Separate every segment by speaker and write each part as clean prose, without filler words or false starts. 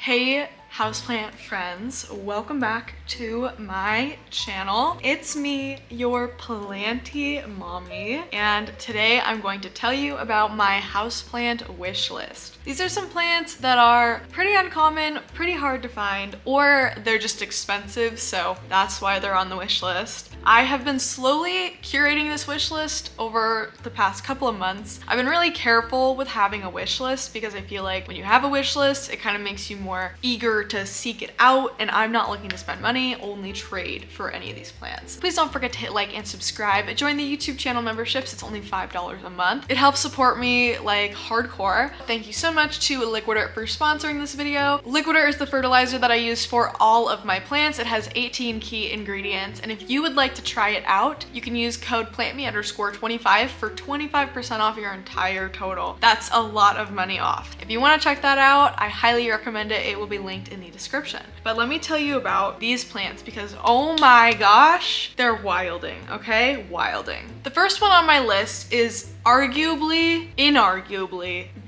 Speaker 1: Hey houseplant friends, welcome back to my channel. It's me, your planty mommy, and today I'm going to tell you about my houseplant wish list. These are some plants that are pretty uncommon, pretty hard to find, or they're just expensive, so that's why they're on the wish list. I have been slowly curating this wish list over the past couple of months. I've been really careful with having a wish list because I feel like when you have a wish list, it kind of makes you more eager to seek it out, and I'm not looking to spend money, only trade for any of these plants. Please don't forget to hit like and subscribe. Join the YouTube channel memberships. It's only $5 a month. It helps support me like hardcore. Thank you so much to Liquid Earth for sponsoring this video. Liquid Earth is the fertilizer that I use for all of my plants. It has 18 key ingredients, and if you would like to try it out, you can use code plantme_25 for 25% off your entire total. That's a lot of money off. If you want to check that out, I highly recommend it. It will be linked in the description. But let me tell you about these plants because oh my gosh, they're wilding, okay? Wilding. The first one on my list is inarguably,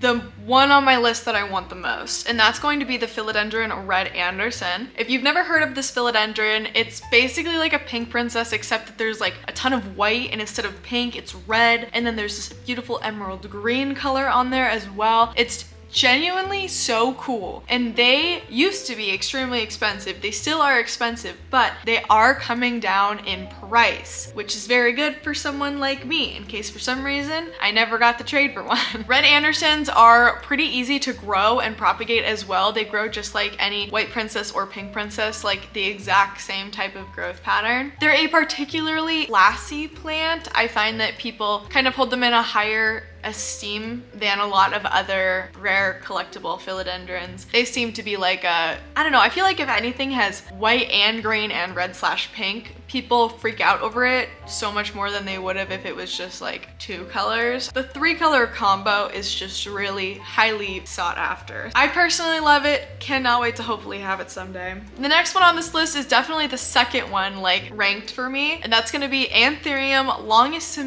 Speaker 1: the one on my list that I want the most, and that's going to be the Philodendron Red Anderson. If you've never heard of this philodendron, it's basically like a pink princess, except that there's like a ton of white, and instead of pink, it's red, and then there's this beautiful emerald green color on there as well. It's genuinely so cool, and they used to be extremely expensive. They still are expensive, but they are coming down in price, which is very good for someone like me in case for some reason I never got the trade for one. Red Andersons are pretty easy to grow and propagate as well. They grow just like any white princess or pink princess, like the exact same type of growth pattern. They're a particularly classy plant. I find that people kind of hold them in a higher esteem than a lot of other rare collectible philodendrons. They seem to be like I don't know, I feel like if anything has white and green and red/pink, people freak out over it so much more than they would have if it was just like 2 colors. The 3-color combo is just really highly sought after. I personally love it, cannot wait to hopefully have it someday. The next one on this list is definitely the second one like ranked for me, and that's gonna be Antherium Longus,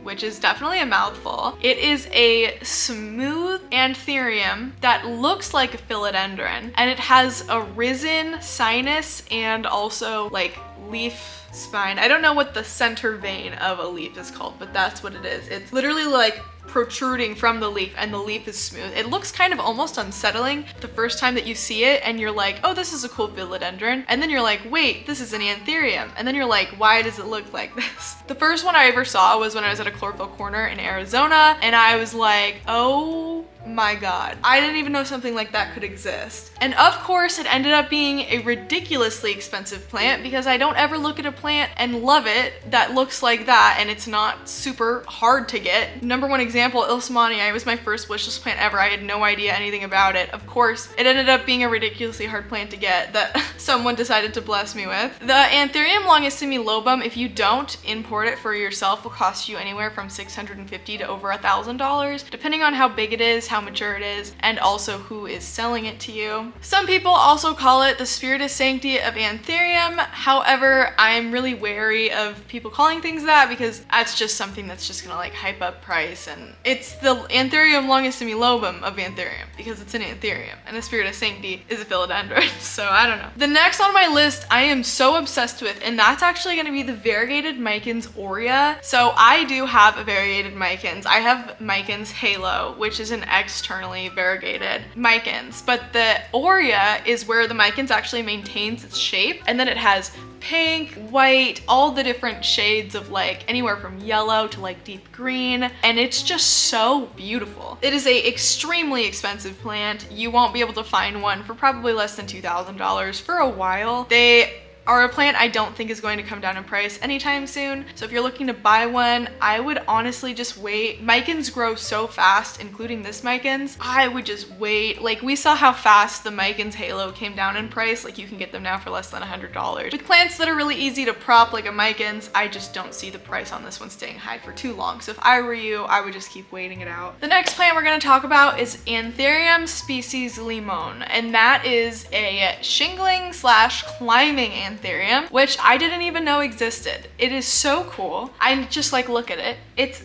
Speaker 1: which is definitely a mouthful. It is a smooth antherium that looks like a philodendron, and it has a risen sinus and also like leaf spine. I don't know what the center vein of a leaf is called, but that's what it is. It's literally like protruding from the leaf, and the leaf is smooth. It looks kind of almost unsettling the first time that you see it, and you're like, oh, this is a cool philodendron, and then you're like, wait, this is an antherium, and then you're like, why does it look like this? The first one I ever saw was when I was at a chlorophyll corner in Arizona, and I was like, oh my god, I didn't even know something like that could exist. And of course it ended up being a ridiculously expensive plant because I don't ever look at a plant and love it that looks like that and it's not super hard to get. Number one example, Ilsmania. It was my first wishlist plant ever. I had no idea anything about it. Of course it ended up being a ridiculously hard plant to get that someone decided to bless me with. The Antherium Longus, if you don't import it for yourself, will cost you anywhere from $650 to over $1,000 depending on how big it is, how mature it is, and also who is selling it to you. Some people also call it the Spiritus Sancti of Antherium. However, I'm really wary of people calling things that because that's just something that's just gonna like hype up price, and it's the Antherium Longus of Antherium because it's an Antherium, and the Spiritus Sancti is a philodendron, so I don't know. The next on my list I am so obsessed with, and that's actually gonna be the Variegated Myersaurea. So I do have a Variegated Mykans. I have Mykans Halo, which is an externally variegated Mykans, but the Aurea is where the Mykans actually maintains its shape, and then it has pink, white, all the different shades of like anywhere from yellow to like deep green, and it's just so beautiful. It is a extremely expensive plant. You won't be able to find one for probably less than $2,000 for a while. They are a plant I don't think is going to come down in price anytime soon. So if you're looking to buy one, I would honestly just wait. Mykans grow so fast, including this Mykans. I would just wait. Like we saw how fast the Mykans Halo came down in price. Like you can get them now for less than $100. With plants that are really easy to prop like a Mykans, I just don't see the price on this one staying high for too long. So if I were you, I would just keep waiting it out. The next plant we're gonna talk about is Antherium species Limon, and that is a shingling / climbing antherium Antherium, which I didn't even know existed. It is so cool. I just like look at it.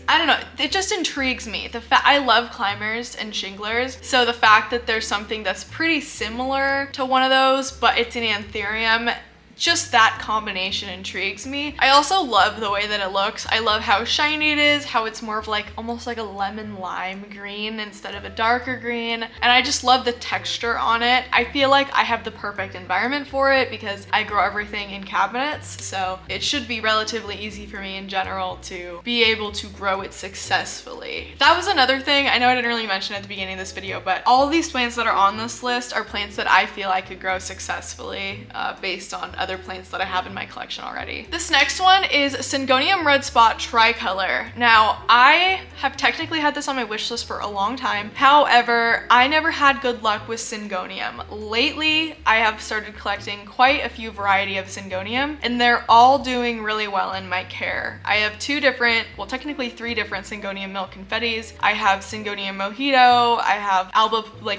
Speaker 1: I don't know, it just intrigues me. I love climbers and shinglers, so the fact that there's something that's pretty similar to one of those, but it's an Antherium, just that combination intrigues me. I also love the way that it looks. I love how shiny it is, how it's more of like almost like a lemon lime green instead of a darker green. And I just love the texture on it. I feel like I have the perfect environment for it because I grow everything in cabinets. So it should be relatively easy for me in general to be able to grow it successfully. That was another thing. I know I didn't really mention at the beginning of this video, but all of these plants that are on this list are plants that I feel I could grow successfully based on other plants that I have in my collection already. This next one is Syngonium Red Spot Tricolor. Now, I have technically had this on my wish list for a long time. However, I never had good luck with Syngonium. Lately, I have started collecting quite a few variety of Syngonium, and they're all doing really well in my care. I have technically three different Syngonium milk confettis. I have Syngonium Mojito, I have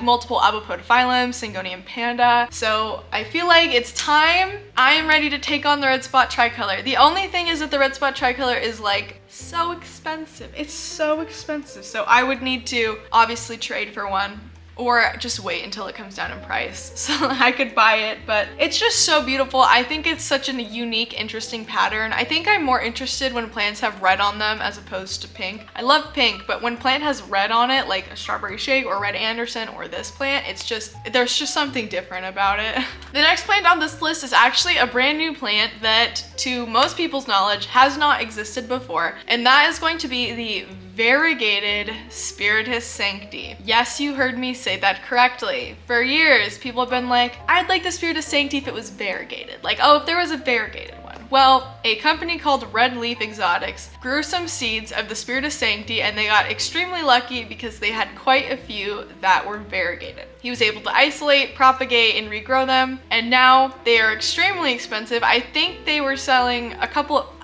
Speaker 1: multiple Albopodophyllum, Syngonium Panda. So I feel like it's time. I am ready to take on the Red Spot Tricolor. The only thing is that the Red Spot Tricolor is like so expensive. It's so expensive. So I would need to obviously trade for one or just wait until it comes down in price so I could buy it. But it's just so beautiful. I think it's such a unique, interesting pattern. I think I'm more interested when plants have red on them as opposed to pink. I love pink, but when plant has red on it, like a strawberry shake or Red Anderson or this plant, there's just something different about it. The next plant on this list is actually a brand new plant that, to most people's knowledge, has not existed before, and that is going to be the Variegated Spiritus Sancti. Yes, you heard me say that correctly. For years, people have been like, I'd like the Spiritus Sancti if it was variegated. Like, oh, if there was a variegated one. Well, a company called Red Leaf Exotics grew some seeds of the Spiritus Sancti, and they got extremely lucky because they had quite a few that were variegated. He was able to isolate, propagate, and regrow them, and now they are extremely expensive. I think they were selling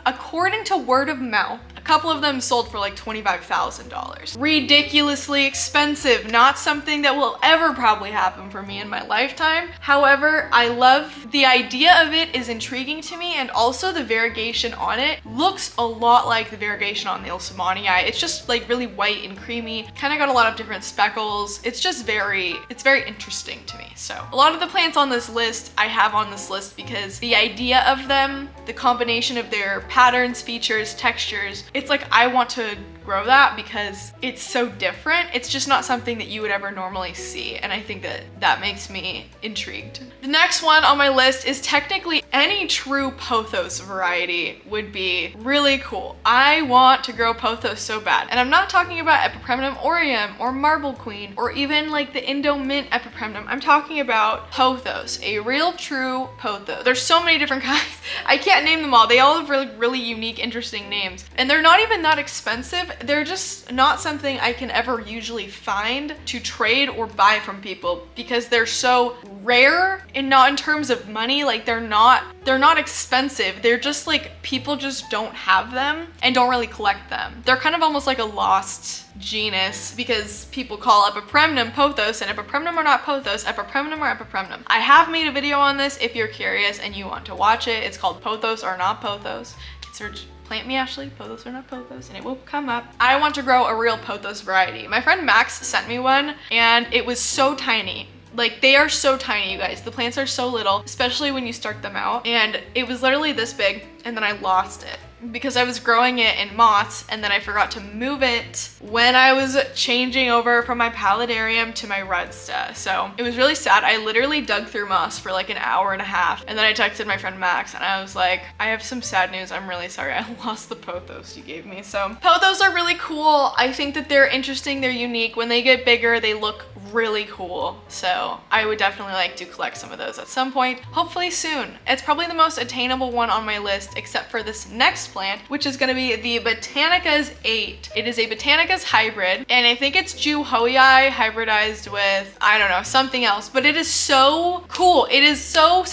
Speaker 1: according to word of mouth, a couple of them sold for like $25,000. Ridiculously expensive, not something that will ever probably happen for me in my lifetime. However, I love the idea of it, is intriguing to me, and also the variegation on it looks a lot like the variegation on the Ilsamanii. It's just like really white and creamy, kind of got a lot of different speckles. It's very interesting to me. So a lot of the plants on this list I have on this list because the idea of them, the combination of their patterns, features, textures, it's like I want to grow that because it's so different. It's just not something that you would ever normally see, and I think that makes me intrigued. The next one on my list is technically any true Pothos variety would be really cool. I want to grow Pothos so bad, and I'm not talking about Epipremnum aureum or Marble Queen or even like the Indo Mint Epipremnum. I'm talking about Pothos, a real true Pothos. There's so many different kinds. I can't name them all. They all have really unique, interesting names, and they're not even that expensive. They're just not something I can ever usually find to trade or buy from people because they're so rare, and not in terms of money. Like they're not expensive. They're just like people just don't have them and don't really collect them. They're kind of almost like a lost genus because people call Epipremnum Pothos, and Epipremnum are not Pothos. Epipremnum are Epipremnum. I have made a video on this if you're curious and you want to watch it. It's called Pothos or Not Pothos. Search Plant Me Ashley, Pothos or Not Pothos, and it will come up. I want to grow a real Pothos variety. My friend Max sent me one, and it was so tiny. Like, they are so tiny, you guys. The plants are so little, especially when you start them out. And it was literally this big, and then I lost it because I was growing it in moss, and then I forgot to move it when I was changing over from my paludarium to my Redsta. So it was really sad. I literally dug through moss for like an hour and a half, and then I texted my friend Max, and I was like, I have some sad news. I'm really sorry. I lost the Pothos you gave me. So Pothos are really cool. I think that they're interesting. They're unique. When they get bigger, they look really cool. So I would definitely like to collect some of those at some point, hopefully soon. It's probably the most attainable one on my list, except for this next plant, which is going to be the Botanicals 8. It is a Botanicals hybrid, and I think it's Jew Hoii hybridized with, I don't know, something else, but it is so cool. It is so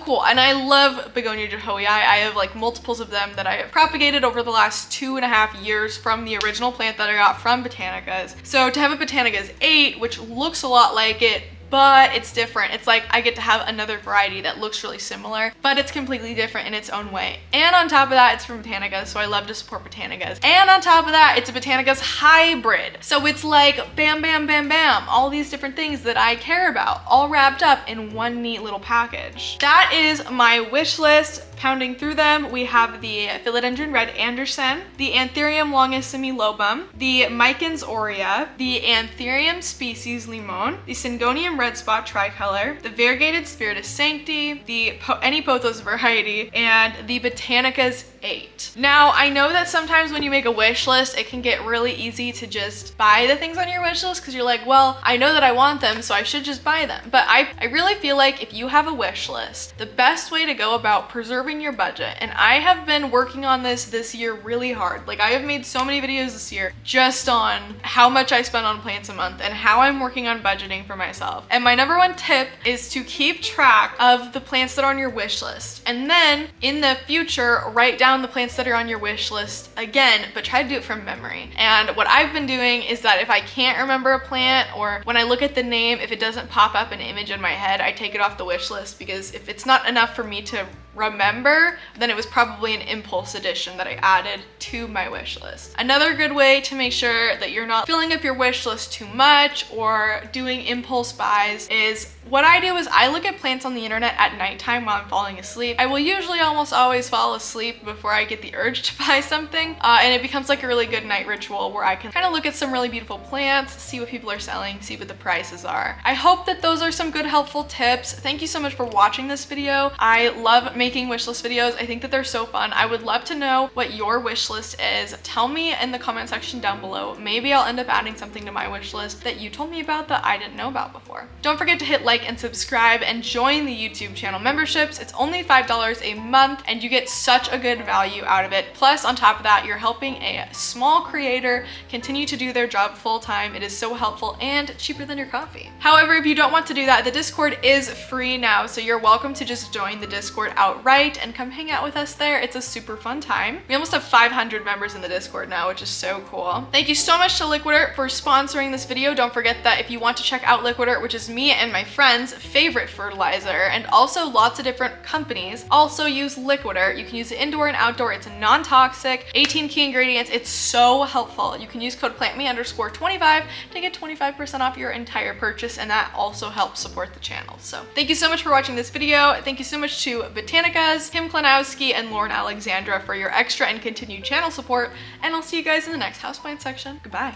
Speaker 1: cool, and I love Begonia Jew Hoii. I have like multiples of them that I have propagated over the last 2.5 years from the original plant that I got from Botanicals. So to have a Botanicals 8, which looks a lot like it, but it's different. It's like I get to have another variety that looks really similar, but it's completely different in its own way. And on top of that, it's from Botanicals, so I love to support Botanicals. And on top of that, it's a Botanicals hybrid. So it's like bam, bam, bam, bam, all these different things that I care about, all wrapped up in one neat little package. That is my wish list. Pounding through them, we have the Philodendron Red Anderson, the Antherium Longus semilobum, the Myersaurea, the Antherium species limon, the Syngonium red spot tricolor, the Variegated Sancti, the any Pothos variety, and the Botanicals 8. Now, I know that sometimes when you make a wish list, it can get really easy to just buy the things on your wish list because you're like, well, I know that I want them, so I should just buy them. But I really feel like if you have a wish list, the best way to go about preserving your budget, and I have been working on this year really hard. Like, I have made so many videos this year just on how much I spend on plants a month and how I'm working on budgeting for myself. And my number one tip is to keep track of the plants that are on your wish list. And then in the future, write down the plants that are on your wish list again, but try to do it from memory. And what I've been doing is that if I can't remember a plant, or when I look at the name, if it doesn't pop up an image in my head, I take it off the wish list, because if it's not enough for me to remember, then it was probably an impulse addition that I added to my wish list. Another good way to make sure that you're not filling up your wish list too much or doing impulse buys is, what I do is I look at plants on the internet at nighttime while I'm falling asleep. I will usually almost always fall asleep before I get the urge to buy something, and it becomes like a really good night ritual where I can kind of look at some really beautiful plants, see what people are selling, see what the prices are. I hope that those are some good helpful tips. Thank you so much for watching this video. I love making wish list videos. I think that they're so fun. I would love to know what your wish list is. Tell me in the comment section down below. Maybe I'll end up adding something to my wish list that you told me about that I didn't know about before. Don't forget to hit like and subscribe and join the YouTube channel memberships. It's only $5 a month and you get such a good value out of it. Plus, on top of that, you're helping a small creator continue to do their job full time. It is so helpful and cheaper than your coffee. However, if you don't want to do that, the Discord is free now, so you're welcome to just join the Discord outright and come hang out with us there. It's a super fun time. We almost have 500 members in the Discord now, which is so cool. Thank you so much to Liquidert for sponsoring this video. Don't forget that if you want to check out Liquidert, which is me and my friends' favorite fertilizer, and also lots of different companies also use Liquidert. You can use it indoor and outdoor. It's non-toxic, 18 key ingredients. It's so helpful. You can use code plantme_25 to get 25% off your entire purchase, and that also helps support the channel. So thank you so much for watching this video. Thank you so much to Botanicals, Kim Klanowski, and Lauren Alexandra for your extra and continued channel support, and I'll see you guys in the next houseplant section. Goodbye.